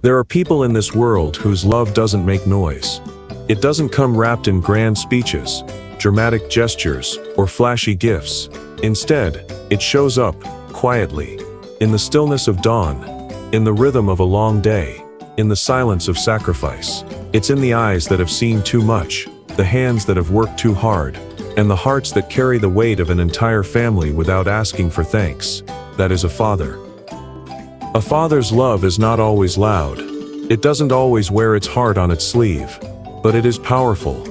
There are people in this world whose love doesn't make noise. It doesn't come wrapped in grand speeches, dramatic gestures, or flashy gifts. Instead, it shows up, quietly, in the stillness of dawn, in the rhythm of a long day, in the silence of sacrifice. It's in the eyes that have seen too much, the hands that have worked too hard, and the hearts that carry the weight of an entire family without asking for thanks. That is a father. A father's love is not always loud. It doesn't always wear its heart on its sleeve. But it is powerful,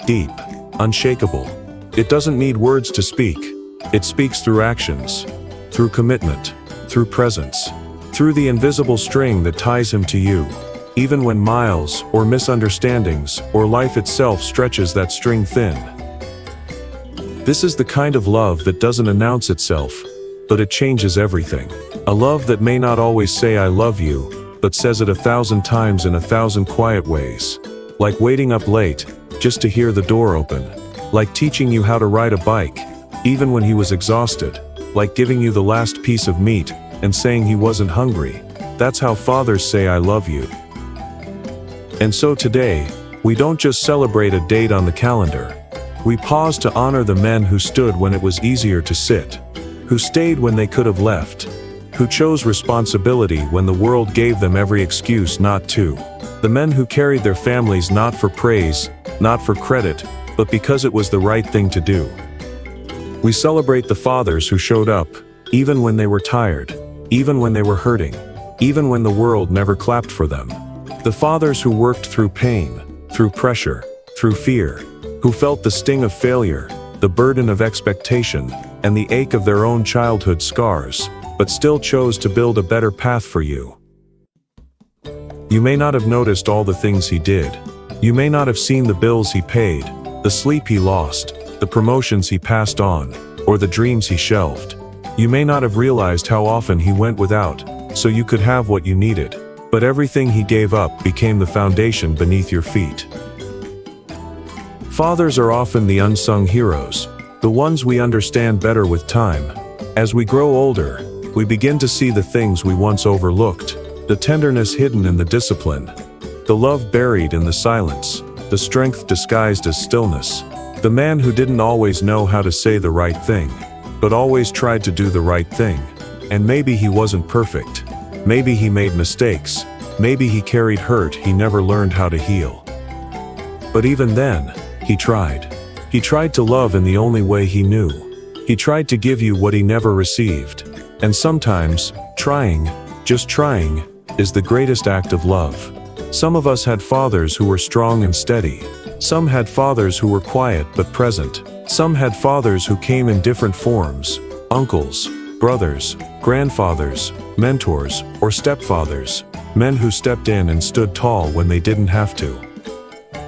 deep, unshakable. It doesn't need words to speak. It speaks through actions, through commitment, through presence, through the invisible string that ties him to you, even when miles, or misunderstandings, or life itself stretches that string thin. This is the kind of love that doesn't announce itself, but it changes everything. A love that may not always say "I love you," but says it 1,000 times in 1,000 quiet ways. Like waiting up late, just to hear the door open. Like teaching you how to ride a bike, even when he was exhausted. Like giving you the last piece of meat, and saying he wasn't hungry. That's how fathers say "I love you." And so today, we don't just celebrate a date on the calendar. We pause to honor the men who stood when it was easier to sit. Who stayed when they could have left. Who chose responsibility when the world gave them every excuse not to. The men who carried their families not for praise, not for credit, but because it was the right thing to do. We celebrate the fathers who showed up, even when they were tired, even when they were hurting, even when the world never clapped for them. The fathers who worked through pain, through pressure, through fear, who felt the sting of failure, the burden of expectation, and the ache of their own childhood scars, but still chose to build a better path for you. You may not have noticed all the things he did. You may not have seen the bills he paid, the sleep he lost, the promotions he passed on, or the dreams he shelved. You may not have realized how often he went without, so you could have what you needed. But everything he gave up became the foundation beneath your feet. Fathers are often the unsung heroes, the ones we understand better with time. As we grow older, we begin to see the things we once overlooked. The tenderness hidden in the discipline, the love buried in the silence, the strength disguised as stillness. The man who didn't always know how to say the right thing, but always tried to do the right thing. And maybe he wasn't perfect. Maybe he made mistakes. Maybe he carried hurt he never learned how to heal. But even then, he tried. He tried to love in the only way he knew. He tried to give you what he never received. And sometimes, trying, just trying, is the greatest act of love. Some of us had fathers who were strong and steady. Some had fathers who were quiet but present. Some had fathers who came in different forms. Uncles, brothers, grandfathers, mentors, or stepfathers. Men who stepped in and stood tall when they didn't have to.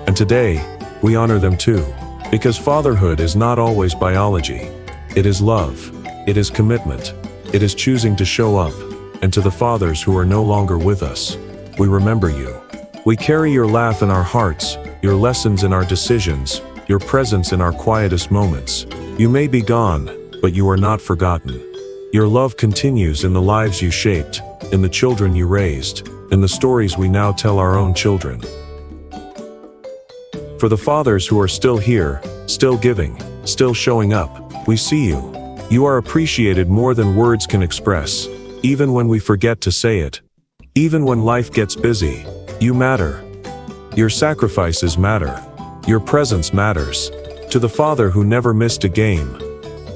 And today, we honor them too. Because fatherhood is not always biology. It is love. It is commitment. It is choosing to show up. And to the fathers who are no longer with us, we remember you. We carry your laugh in our hearts, your lessons in our decisions, your presence in our quietest moments. You may be gone, but you are not forgotten. Your love continues in the lives you shaped, in the children you raised, in the stories we now tell our own children. For the fathers who are still here, still giving, still showing up, we see you. You are appreciated more than words can express. Even when we forget to say it. Even when life gets busy, you matter. Your sacrifices matter. Your presence matters. To the father who never missed a game.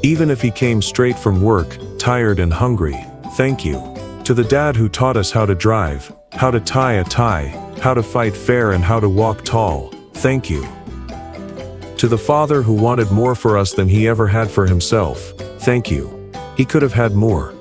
Even if he came straight from work, tired and hungry, thank you. To the dad who taught us how to drive, how to tie a tie, how to fight fair and how to walk tall, thank you. To the father who wanted more for us than he ever had for himself, thank you. He could have had more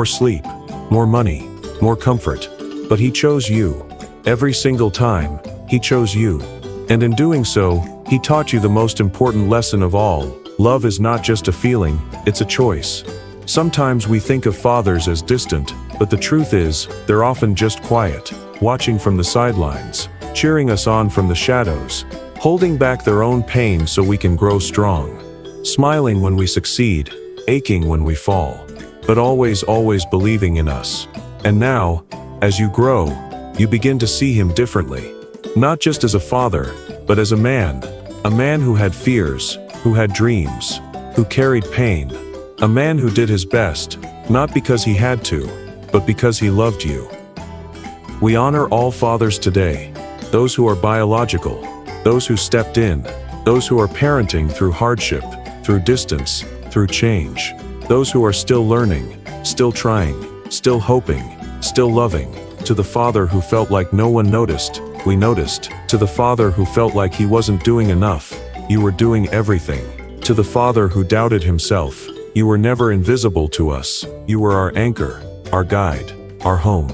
sleep, more money, more comfort, but he chose you. Every single time, he chose you. And in doing so, he taught you the most important lesson of all. Love is not just a feeling, it's a choice. Sometimes we think of fathers as distant, but the truth is, they're often just quiet, watching from the sidelines, cheering us on from the shadows, holding back their own pain so we can grow strong, smiling when we succeed, aching when we fall, but always believing in us. And now, as you grow, you begin to see him differently. Not just as a father, but as a man who had fears, who had dreams, who carried pain, a man who did his best, not because he had to, but because he loved you. We honor all fathers today, those who are biological, those who stepped in, those who are parenting through hardship, through distance, through change, those who are still learning, still trying, still hoping, still loving. To the father who felt like no one noticed, we noticed. To the father who felt like he wasn't doing enough, you were doing everything. To the father who doubted himself, you were never invisible to us. You were our anchor, our guide, our home.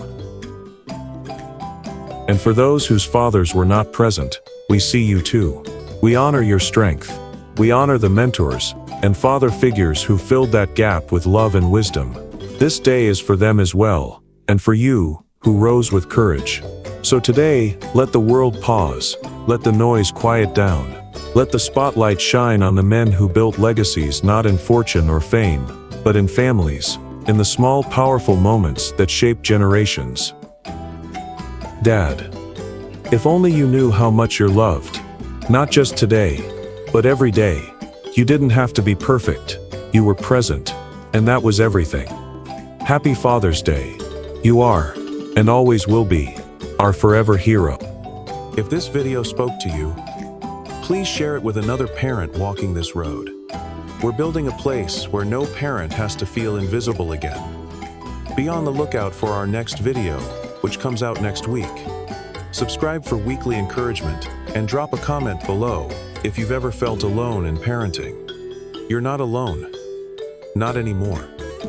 And for those whose fathers were not present, we see you too. We honor your strength. We honor the mentors and father figures who filled that gap with love and wisdom. This day is for them as well, and for you, who rose with courage. So today, let the world pause. Let the noise quiet down. Let the spotlight shine on the men who built legacies not in fortune or fame, but in families, in the small powerful moments that shape generations. Dad, if only you knew how much you're loved. Not just today, but every day. You didn't have to be perfect. You were present, and that was everything. Happy Father's Day. You are, and always will be, our forever hero. If this video spoke to you, please share it with another parent walking this road. We're building a place where no parent has to feel invisible again. Be on the lookout for our next video, which comes out next week. Subscribe for weekly encouragement, and drop a comment below if you've ever felt alone in parenting. You're not alone. Not anymore.